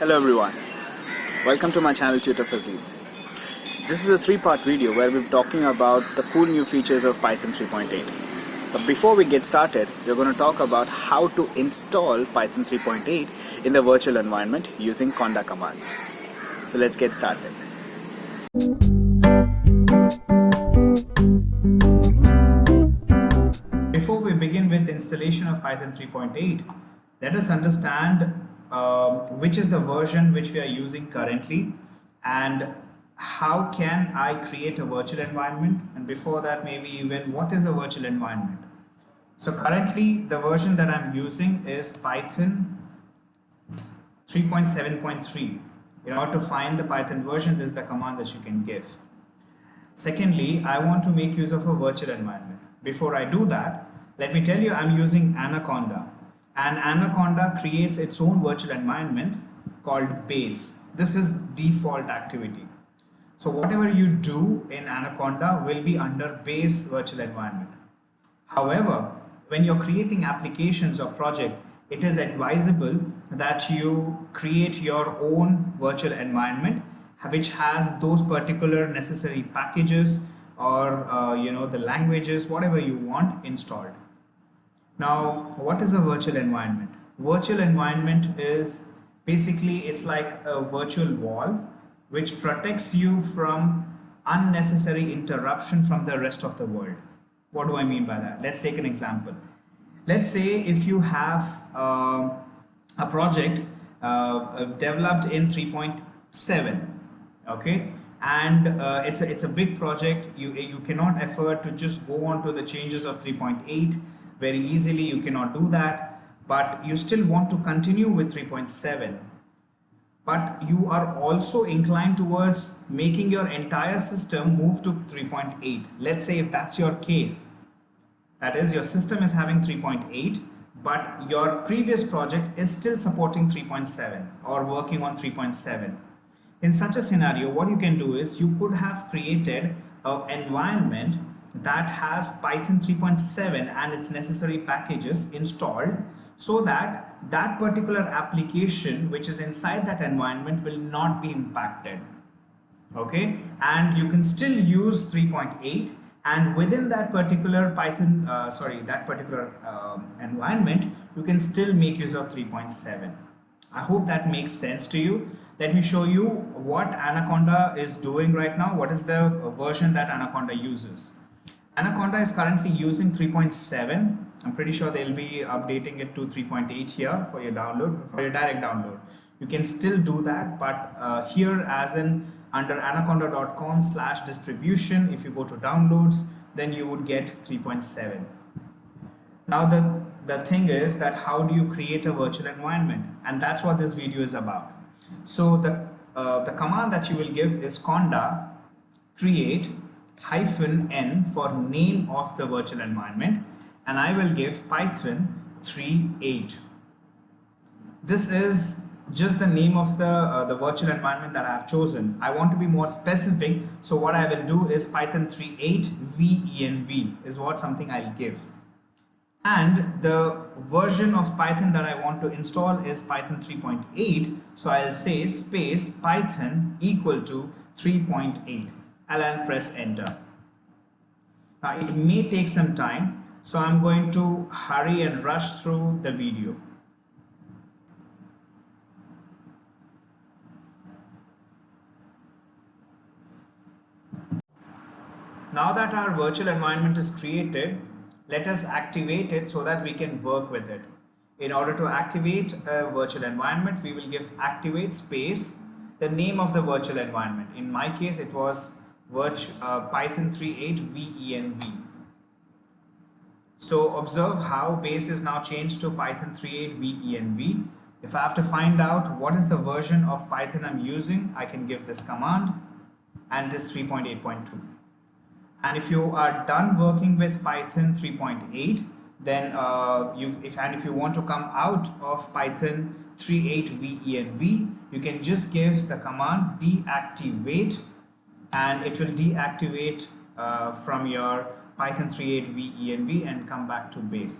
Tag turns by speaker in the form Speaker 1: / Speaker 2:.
Speaker 1: Hello everyone, welcome to my channel Tutor Fuzzy. This is a three-part video where we're talking about the cool new features of Python 3.8. But before we get started, we're going to talk about how to install Python 3.8 in the virtual environment using conda commands. So let's get started. Before we begin with installation of Python 3.8, let us understand which is the version which we are using currently and how can I create a virtual environment, and before that maybe even what is a virtual environment. So currently the version that I'm using is Python 3.7.3. In order to find the Python version, this is the command that you can give. Secondly, I want to make use of a virtual environment. Before I do that, let me tell you I'm using Anaconda. And Anaconda creates its own virtual environment called base. This is default activity. So whatever you do in Anaconda will be under base virtual environment. However, when you're creating applications or project, it is advisable that you create your own virtual environment which has those particular necessary packages or the languages, whatever you want installed. Now, what is a virtual environment? Virtual environment is basically, it's like a virtual wall which protects you from unnecessary interruption from the rest of the world. What do I mean by that? Let's take an example. Let's say if you have a project developed in 3.7, okay, and it's a big project. You cannot afford to just go on to the changes of 3.8 very easily. You cannot do that, but you still want to continue with 3.7. But you are also inclined towards making your entire system move to 3.8. Let's say if that's your case, that is, your system is having 3.8, but your previous project is still supporting 3.7 or working on 3.7. In such a scenario, what you can do is you could have created an environment that has Python 3.7 and its necessary packages installed, so that that particular application which is inside that environment will not be impacted. Okay, and you can still use 3.8, and within that particular Python environment you can still make use of 3.7. I hope that makes sense to you. Let me show you what Anaconda is doing right now. What is the version that Anaconda uses? Anaconda is currently using 3.7. I'm pretty sure they'll be updating it to 3.8 here for your download, for your direct download. You can still do that, but here as in under anaconda.com/distribution, if you go to downloads, then you would get 3.7. Now the thing is that how do you create a virtual environment, and that's what this video is about. So the command that you will give is conda create -n for name of the virtual environment, and I will give Python 3.8. This is just the name of the virtual environment that I have chosen. I want to be more specific, so what I will do is Python 3.8 venv is what something I'll give. And the version of Python that I want to install is Python 3.8, so I'll say space Python equal to 3.8. I'll press enter. Now it may take some time, so I'm going to hurry and rush through the video. Now that our virtual environment is created, let us activate it so that we can work with it. In order to activate a virtual environment, we will give activate space the name of the virtual environment. In my case, it was Python 3.8 venv. So observe how base is now changed to Python 3.8 venv. If I have to find out what is the version of Python I'm using, I can give this command, and it is 3.8.2. And if you are done working with Python 3.8, then if you want to come out of Python 3.8 venv, you can just give the command deactivate, and it will deactivate from your Python 3.8 venv and come back to base.